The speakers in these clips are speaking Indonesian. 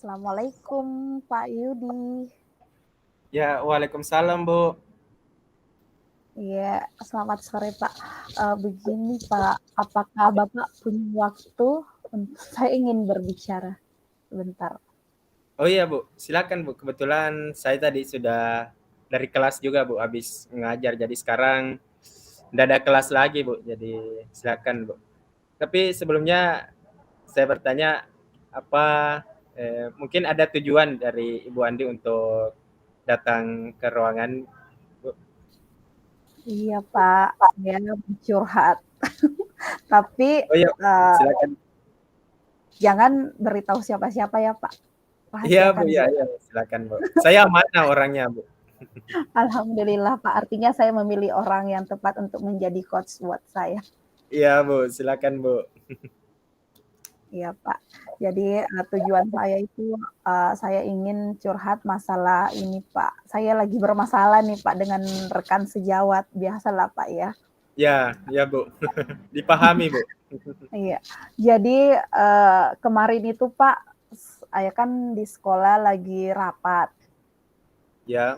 Assalamualaikum Pak Yudi. Ya, waalaikumsalam, Bu. Iya, selamat sore Pak. Begini Pak, apakah Bapak punya waktu untuk saya ingin berbicara sebentar? Oh iya, Bu. Silakan, Bu. Kebetulan saya tadi sudah dari kelas juga, Bu, habis ngajar. Jadi sekarang udah ada kelas lagi, Bu. Jadi silakan, Bu. Tapi sebelumnya saya bertanya apa mungkin ada tujuan dari Ibu Andi untuk datang ke ruangan, Bu? Iya Pak, saya mau curhat. Tapi Oh iya, eh, silakan. jangan beritahu siapa-siapa ya Pak. Iya, Bu. Rahasiakan Iya, dulu. iya, silakan, Bu. Saya mana orangnya, Bu? Alhamdulillah Pak, artinya saya memilih orang yang tepat untuk menjadi coach buat saya. Iya, Bu. Silakan, Bu. Iya Pak. Jadi tujuan saya itu saya ingin curhat masalah ini Pak. Saya lagi bermasalah nih Pak dengan rekan sejawat. Biasalah Pak ya. Ya, ya, Bu. Dipahami, Bu. Iya. Jadi kemarin itu Pak, saya kan di sekolah lagi rapat. Ya,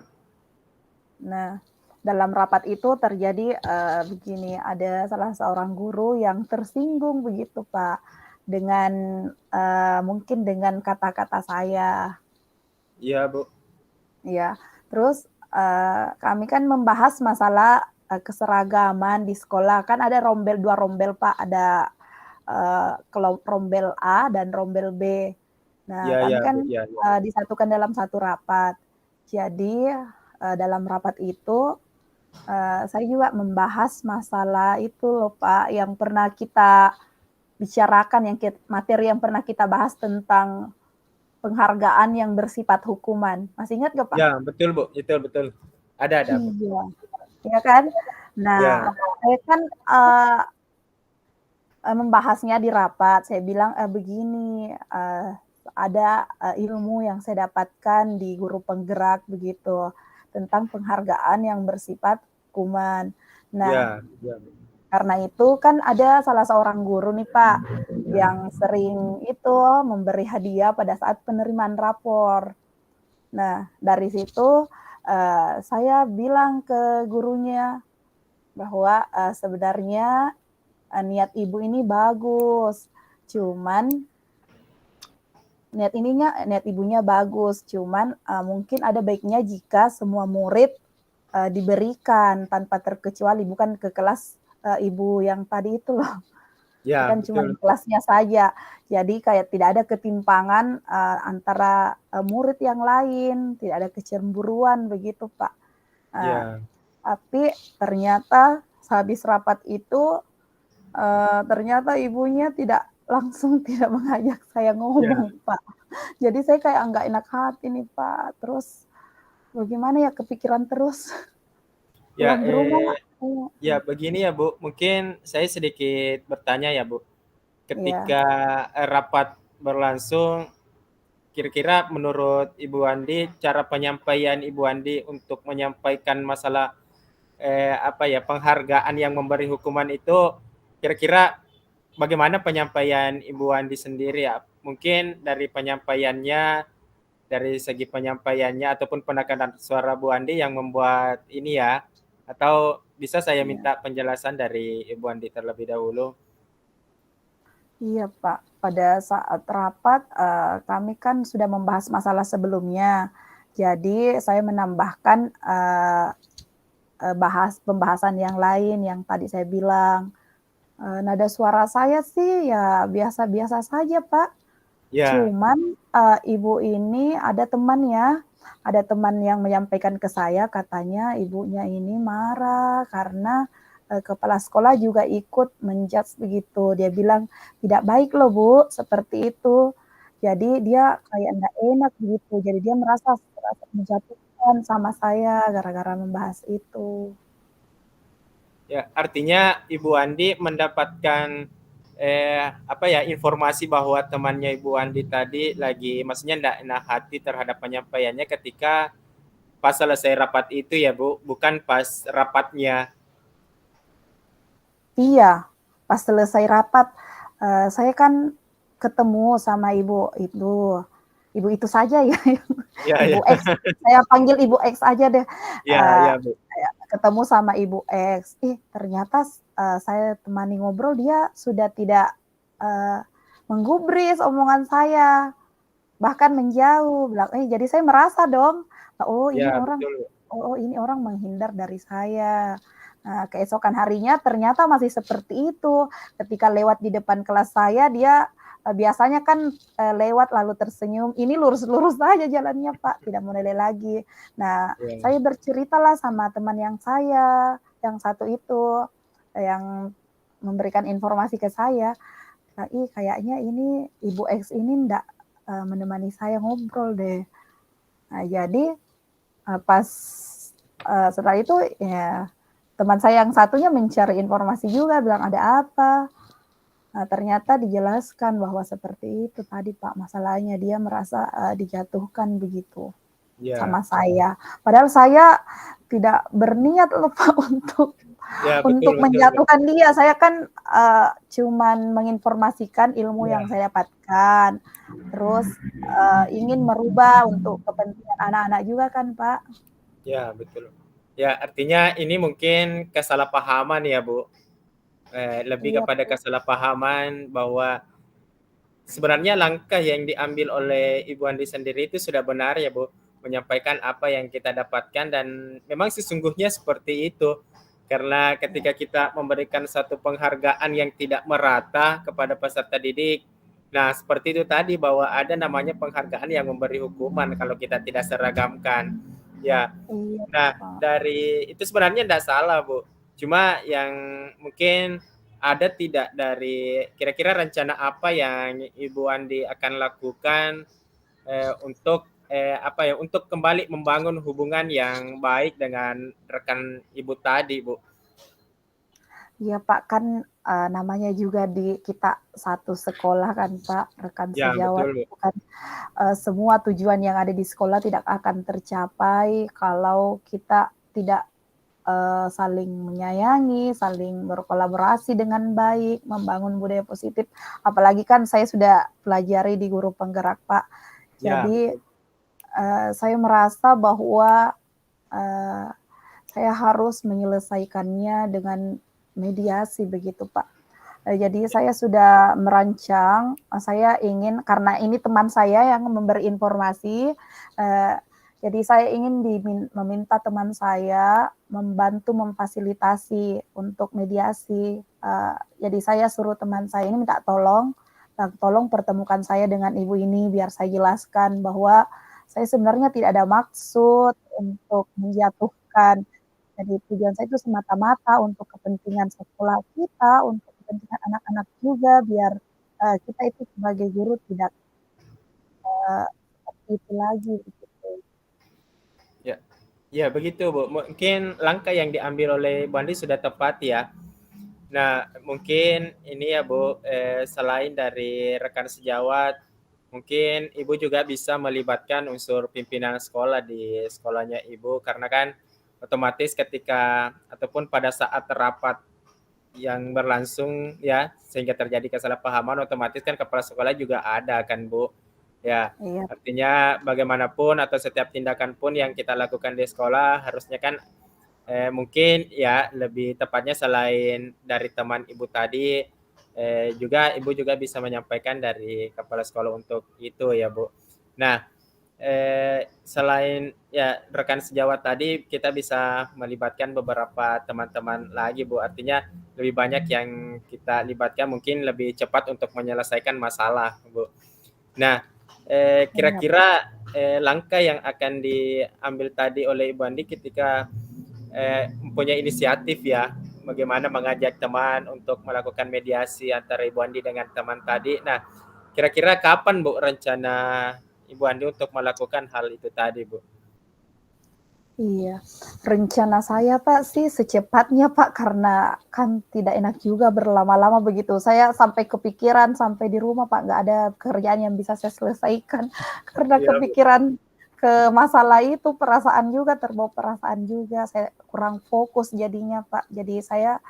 Nah, dalam rapat itu terjadi begini, ada salah seorang guru yang tersinggung begitu Pak dengan mungkin dengan kata-kata saya. iya, Bu. Ya, terus kami kan membahas masalah keseragaman di sekolah. Kan ada rombel, dua rombel, Pak. Ada rombel A dan rombel B. Nah, Iya, kami iya, kan Bu. Iya, iya. disatukan dalam satu rapat. Jadi dalam rapat itu saya juga membahas masalah itu loh, Pak, yang pernah kita bicarakan, materi yang pernah kita bahas tentang penghargaan yang bersifat hukuman. Masih ingat nggak, Pak? Ya, betul, Bu. Betul, betul. Ada, Bu. Iya, ya kan? Nah, Ya, saya kan membahasnya di rapat. Saya bilang begini, ada ilmu yang saya dapatkan di guru penggerak begitu tentang penghargaan yang bersifat hukuman. Nah, ya, ya, Bu. karena itu kan ada salah seorang guru nih Pak yang sering itu memberi hadiah pada saat penerimaan rapor. Nah, dari situ saya bilang ke gurunya bahwa sebenarnya niat ibu ini bagus, cuman niat ibunya bagus, cuman mungkin ada baiknya jika semua murid diberikan tanpa terkecuali, bukan ke kelas ibu yang tadi itu loh, Ya, bukan cuma di betul. kelasnya saja. Jadi kayak tidak ada ketimpangan antara murid yang lain, tidak ada kecemburuan begitu Pak. Uh, Ya, tapi ternyata sehabis rapat itu ternyata ibunya tidak langsung tidak mengajak saya ya, ngomong, Pak. Jadi saya kayak nggak enak hati nih, Pak. Terus bagaimana ya, kepikiran terus. ya, Pulang ke rumah ya, begini ya, Bu. Mungkin saya sedikit bertanya ya, Bu. iya, Ketika rapat berlangsung, kira-kira menurut Ibu Andi, cara penyampaian Ibu Andi untuk menyampaikan masalah apa ya, penghargaan yang memberi hukuman itu, kira-kira bagaimana penyampaian Ibu Andi sendiri ya? Mungkin dari penyampaiannya, dari segi penyampaiannya ataupun penekanan suara Bu Andi yang membuat ini ya, atau bisa saya iya. minta penjelasan dari Ibu Andi terlebih dahulu? Iya, Pak. Pada saat rapat, kami kan sudah membahas masalah sebelumnya. Jadi saya menambahkan, pembahasan yang lain yang tadi saya bilang. Nada suara saya sih ya biasa-biasa saja, Pak. Ya, Cuman, ibu ini ada teman yang menyampaikan ke saya katanya ibunya ini marah karena, kepala sekolah juga ikut begitu. Dia bilang, "Tidak baik loh Bu, seperti itu." Jadi dia kayak nggak enak gitu, jadi dia merasa menjatuhkan sama saya gara-gara membahas itu. ya, artinya Ibu Andi mendapatkan apa ya, informasi bahwa temannya Ibu Andi tadi lagi maksudnya enggak enak hati terhadap penyampaiannya ketika pas selesai rapat itu ya, Bu, bukan pas rapatnya. Iya, pas selesai rapat, saya kan ketemu sama ibu itu. ibu itu saja ya, Ya, ya. Ibu X, saya panggil Ibu X aja deh. Ya, Eee, ya, Bu. Ketemu sama Ibu X, ternyata saya temani ngobrol dia sudah tidak, eee, menggubris omongan saya, bahkan menjauh, bilang jadi saya merasa dong, oh ini Ya, orang betul, Bu. ini orang menghindar dari saya. Nah, keesokan harinya ternyata masih seperti itu, ketika lewat di depan kelas saya dia, biasanya kan, lewat lalu tersenyum, ini lurus-lurus saja jalannya Pak, tidak menoleh lagi. Nah, Ya. saya berceritalah sama teman yang saya, yang satu itu, yang memberikan informasi ke saya, kayaknya ini Ibu X ini ndak, menemani saya ngobrol deh." Nah, jadi, pas, setelah itu ya teman saya yang satunya mencari informasi juga bilang, "Ada apa?" Nah, ternyata dijelaskan bahwa seperti itu tadi Pak masalahnya, dia merasa, dijatuhkan begitu Ya. sama saya. Padahal saya tidak berniat loh Pak Ya, betul, untuk betul, Mbak. menjatuhkan dia. Saya kan, cuman menginformasikan ilmu Ya. yang saya dapatkan, terus, ingin merubah untuk kepentingan anak-anak juga kan Pak. Ya, betul. Ya, artinya ini mungkin kesalahpahaman ya, Bu. Lebih Iya kepada kesalahpahaman bahwa sebenarnya langkah yang diambil oleh Ibu Andi sendiri itu sudah benar ya, Bu, menyampaikan apa yang kita dapatkan dan memang sesungguhnya seperti itu. Karena iya ketika kita memberikan satu penghargaan yang tidak merata kepada peserta didik, nah seperti itu tadi bahwa ada namanya penghargaan yang memberi hukuman kalau kita tidak seragamkan. Ya, iya nah, Pak. dari itu sebenarnya tidak salah, Bu. Cuma yang mungkin ada tidak dari kira-kira rencana apa yang Ibu Andi akan lakukan untuk apa ya, untuk kembali membangun hubungan yang baik dengan rekan Ibu tadi, Bu? Iya Pak, kan, namanya juga di kita satu sekolah kan Pak, rekan Ya, sejawat betul, Bu. itu kan, semua tujuan yang ada di sekolah tidak akan tercapai kalau kita tidak, saling menyayangi, saling berkolaborasi dengan baik, membangun budaya positif. Apalagi kan saya sudah pelajari di guru penggerak Pak. Ya, Jadi, betul. saya merasa bahwa, eee, saya harus menyelesaikannya dengan mediasi begitu Pak. Jadi saya sudah merancang, saya ingin karena ini teman saya yang memberi informasi, eee, jadi saya ingin meminta teman saya membantu memfasilitasi untuk mediasi, jadi saya suruh teman saya ini minta tolong, tolong pertemukan saya dengan ibu ini biar saya jelaskan bahwa saya sebenarnya tidak ada maksud untuk menjatuhkan, jadi tujuan saya itu semata-mata untuk kepentingan sekolah kita, untuk kepentingan anak-anak juga biar, kita itu sebagai guru tidak, seperti itu lagi begitu. Ya. Ya, begitu, Bu. Mungkin langkah yang diambil oleh Bu Andi sudah tepat ya. Nah, mungkin ini ya Bu, selain dari rekan sejawat, mungkin Ibu juga bisa melibatkan unsur pimpinan sekolah di sekolahnya Ibu, karena kan otomatis ketika ataupun pada saat rapat yang berlangsung ya, sehingga terjadi kesalahpahaman, otomatis kan kepala sekolah juga ada kan Bu. Ya, Iya artinya bagaimanapun atau setiap tindakan pun yang kita lakukan di sekolah harusnya kan mungkin ya lebih tepatnya selain dari teman Ibu tadi, juga Ibu juga bisa menyampaikan dari kepala sekolah untuk itu ya, Bu. Nah, selain ya rekan sejawat tadi, kita bisa melibatkan beberapa teman-teman lagi, Bu. Artinya lebih banyak yang kita libatkan mungkin lebih cepat untuk menyelesaikan masalah, Bu. Nah, iya Pak. kira-kira, langkah yang akan diambil tadi oleh Ibu Andi ketika mempunyai inisiatif ya, bagaimana mengajak teman untuk melakukan mediasi antara Ibu Andi dengan teman tadi. Nah, kira-kira kapan Bu rencana Ibu Andi untuk melakukan hal itu tadi, Bu? Iya, rencana saya Pak sih secepatnya Pak, karena kan tidak enak juga berlama-lama begitu. Saya sampai kepikiran sampai di rumah Pak, nggak ada kerjaan yang bisa saya selesaikan karena Iya, Bu. kepikiran ke masalah itu, perasaan juga, terbawa perasaan juga, saya kurang fokus jadinya Pak. Jadi saya,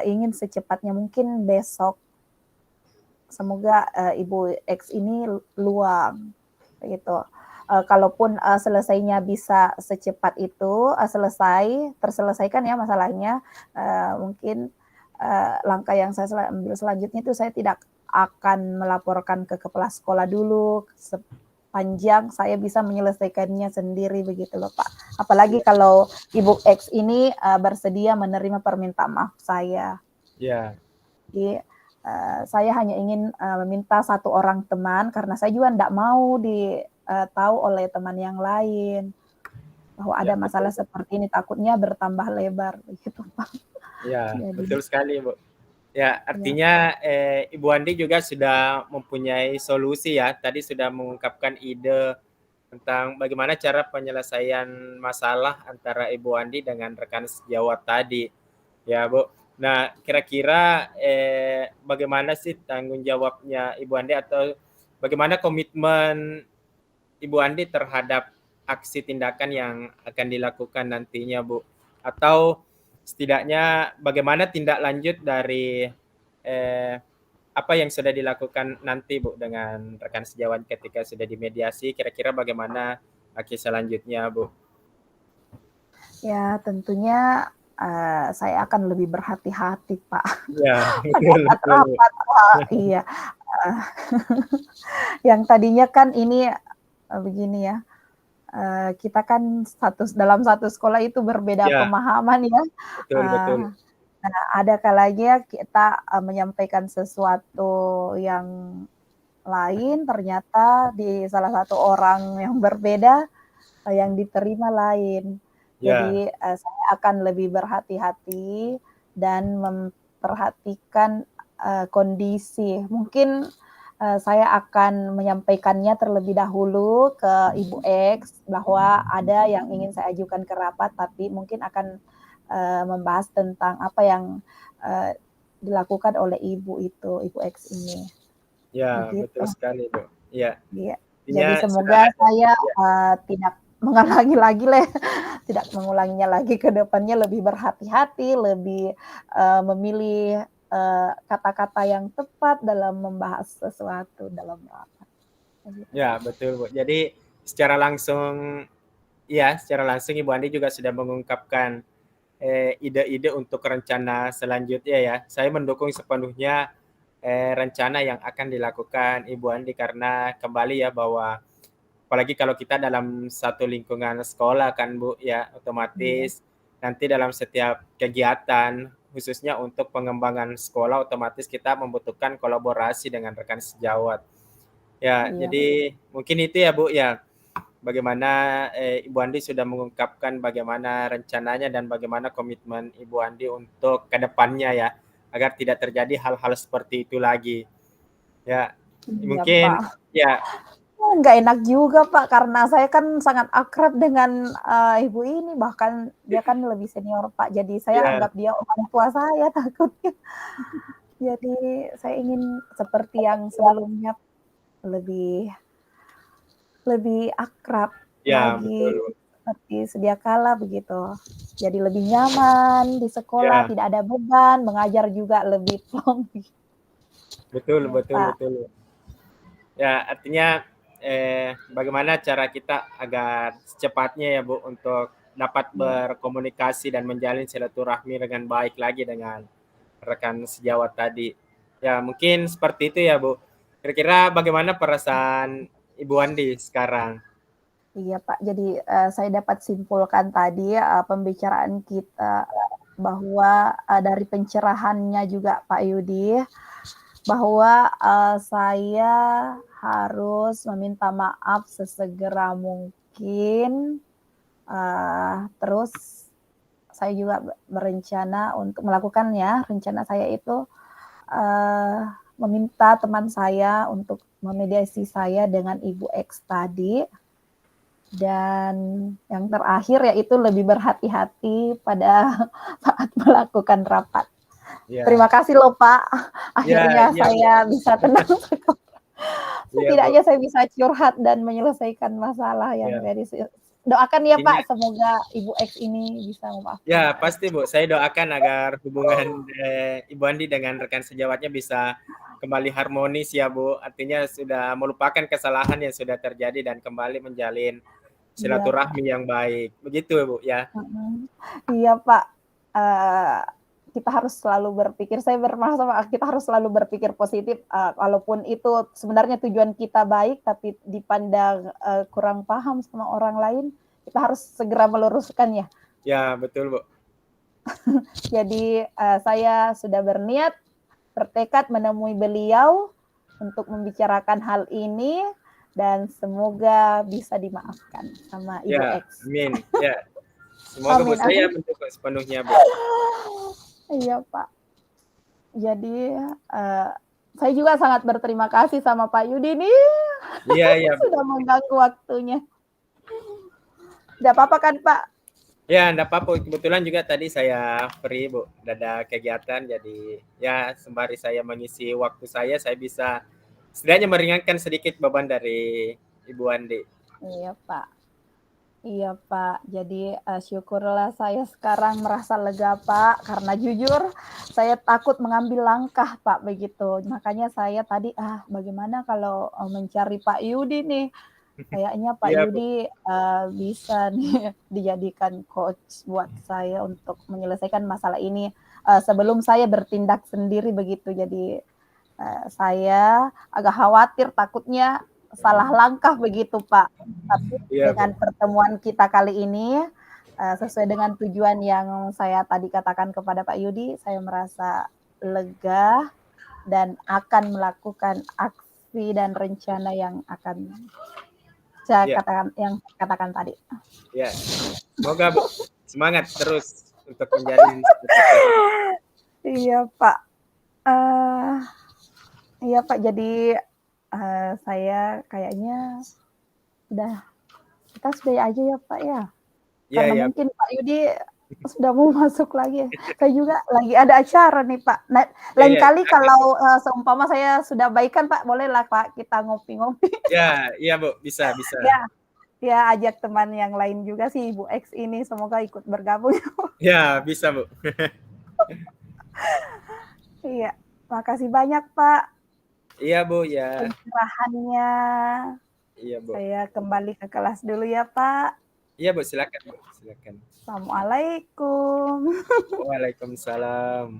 ingin secepatnya mungkin besok, semoga, Ibu X ini luang. Gitu. Kalaupun, selesainya bisa secepat itu, terselesaikan ya masalahnya, mungkin, langkah yang saya ambil selanjutnya itu saya tidak akan melaporkan ke kepala sekolah dulu, sepanjang saya bisa menyelesaikannya sendiri begitu loh, Pak. Apalagi Iya, kalau Ibu X ini, bersedia menerima permintaan maaf saya. iya, Jadi, saya hanya ingin, meminta satu orang teman karena saya juga ndak mau tahu oleh teman yang lain, bahwa iya, ada betul, masalah Bu. seperti ini, takutnya bertambah lebar begitu, Pak. Iya, Jadi betul sekali, Bu. Ya, ya, artinya Ibu Andi juga sudah mempunyai solusi ya. Tadi sudah mengungkapkan ide tentang bagaimana cara penyelesaian masalah antara Ibu Andi dengan rekan sejawat tadi. Ya, Bu. Nah, kira-kira bagaimana sih tanggung jawabnya Ibu Andi atau bagaimana komitmen Ibu Andi terhadap aksi tindakan yang akan dilakukan nantinya, Bu? Atau setidaknya bagaimana tindak lanjut dari eh, apa yang sudah dilakukan nanti, Bu, dengan rekan sejawat ketika sudah dimediasi, kira-kira bagaimana aksi selanjutnya, Bu? ya tentunya, saya akan lebih berhati-hati, Pak, Ya, pada betul, saat betul, Bu. rapat, iya, eee, yang tadinya kan ini, begini ya, kita kan dalam satu sekolah itu berbeda Ya, pemahaman ya, betul, eee betul. Nah, ada kalanya kita, menyampaikan sesuatu yang lain, ternyata di salah satu orang yang berbeda, yang diterima lain. Ya, Jadi, saya akan lebih berhati-hati dan memperhatikan, kondisi. Mungkin, saya akan menyampaikannya terlebih dahulu ke Ibu X bahwa ada yang ingin saya ajukan ke rapat, tapi mungkin akan, membahas tentang apa yang, eee, dilakukan oleh Ibu X ini, ya, betul begitu. sekali, Bu. Ya, Iya. Jadi artinya sudah semoga ada. saya, Ya, tidak mengulangi lagi tidak mengulanginya lagi ke depannya lebih berhati-hati, lebih, memilih, kata-kata yang tepat dalam membahas sesuatu dalam rapat, begitu, ya, Pak. betul, Bu. Jadi secara langsung, ya, secara langsung Ibu Andi juga sudah mengungkapkan ide-ide untuk rencana selanjutnya ya. Saya mendukung sepenuhnya rencana yang akan dilakukan Ibu Andi karena kembali ya bahwa apalagi kalau kita dalam satu lingkungan sekolah kan Bu ya, Iya, otomatis nanti dalam setiap kegiatan khususnya untuk pengembangan sekolah otomatis kita membutuhkan kolaborasi dengan rekan sejawat. Ya, iya, jadi mungkin itu ya Bu ya. Bagaimana Ibu Andi sudah mengungkapkan bagaimana rencananya dan bagaimana komitmen Ibu Andi untuk ke depannya ya, agar tidak terjadi hal-hal seperti itu lagi. Ya, iya, mungkin Pak. ya, Nggak enak juga, Pak, karena saya kan sangat akrab dengan, ibu ini, bahkan dia kan lebih senior, Pak, jadi saya ya, anggap dia orang tua saya takutnya. Jadi saya ingin seperti yang sebelumnya, lebih lebih akrab ya lagi, betul, seperti sedia kala begitu. Jadi lebih nyaman di sekolah, ya tidak ada beban, mengajar juga lebih plong. betul, Ya, betul, Pak. betul. Ya artinya bagaimana cara kita agar secepatnya ya Bu untuk dapat Iya, berkomunikasi dan menjalin silaturahmi dengan baik lagi dengan rekan sejawat tadi. Ya mungkin seperti itu ya Bu. Kira-kira bagaimana perasaan Ibu Andi sekarang? iya, Pak. Jadi, saya dapat simpulkan tadi, pembicaraan kita bahwa, dari pencerahannya juga Pak Yudi, bahwa, saya harus meminta maaf sesegera mungkin, terus saya juga berencana untuk melakukan ya, rencana saya itu, eee, meminta teman saya untuk memediasi saya dengan Ibu X tadi, dan yang terakhir yaitu lebih berhati-hati pada saat melakukan rapat. Terima Ya, kasih loh Pak, ya, akhirnya iya Bu. saya bisa tenang Iya Bu. setidaknya saya bisa curhat dan menyelesaikan masalah yang Ya. dari doakan ya Artinya Pak, semoga Ibu X ini bisa memaafkan ya saya. pasti Bu. Saya doakan agar hubungan Ibu Andi dengan rekan sejawatnya bisa kembali harmonis ya, Bu. Artinya sudah melupakan kesalahan yang sudah terjadi dan kembali menjalin Iya, Pak. silaturahmi yang baik. Begitu, Bu, ya? Mhm. Iya, Pak. Eee, kita harus selalu berpikir saya bermerasa kita harus selalu berpikir positif, walaupun itu sebenarnya tujuan kita baik, tapi dipandang, kurang paham sama orang lain, kita harus segera meluruskan ya. Ya, betul, Bu. Jadi, saya sudah berniat, bertekad menemui beliau untuk membicarakan hal ini dan semoga bisa dimaafkan sama Ibu Ya, X. amin. Ya, semoga Bu Amin saya amin. mendukung sepenuhnya, Bu. Iya, Pak. Jadi, saya juga sangat berterima kasih sama Pak Yudi nih, Iya, iya, Bu. sudah mengganggu waktunya. Tidak apa-apa kan, Pak? Ya, enggak apa-apa. Kebetulan juga tadi saya free, Bu. Nggak ada kegiatan, jadi ya sembari saya mengisi waktu saya bisa setidaknya meringankan sedikit beban dari Ibu Andi. Iya, Pak. Iya, Pak. Jadi, syukurlah saya sekarang merasa lega, Pak, karena jujur saya takut mengambil langkah, Pak, begitu. Makanya saya tadi, bagaimana kalau, mencari Pak Yudi nih, kayaknya Pak Iya, Bu. Yudi, bisa nih dijadikan coach buat saya untuk menyelesaikan masalah ini, sebelum saya bertindak sendiri begitu. Jadi, saya agak khawatir takutnya salah langkah begitu, Pak. Tapi Iya, Bu. dengan pertemuan kita kali ini, sesuai dengan tujuan yang saya tadi katakan kepada Pak Yudi, saya merasa lega dan akan melakukan aksi dan rencana yang akan saya Iya, katakan yang saya katakan tadi. iya. Semoga, Bu, semangat terus untuk menjalin silaturahmi. Iya, Pak. Eee, iya, Pak, jadi, saya kayaknya udah kita sudahi aja ya, Pak, ya. Iya, Karena iya, Bu. mungkin Pak Yudi sudah mau masuk lagi ya. Saya juga lagi ada acara nih, Pak. Nah, Iya, lain iya, kali silakan, Bu. kalau, seumpama saya sudah baikan, Pak, bolehlah, Pak, kita ngopi-ngopi. Ya, iya, Bu, bisa, bisa. Ya, ya ajak teman yang lain juga sih Ibu X ini, semoga ikut bergabung. Ya, bisa, Bu. Iya, makasih banyak, Pak, Iya, Bu, ya. pencerahannya. Iya, Bu. Saya kembali ke kelas dulu ya, Pak. Iya, Bu, silakan, Bu, silakan. Assalamualaikum. Waalaikumsalam.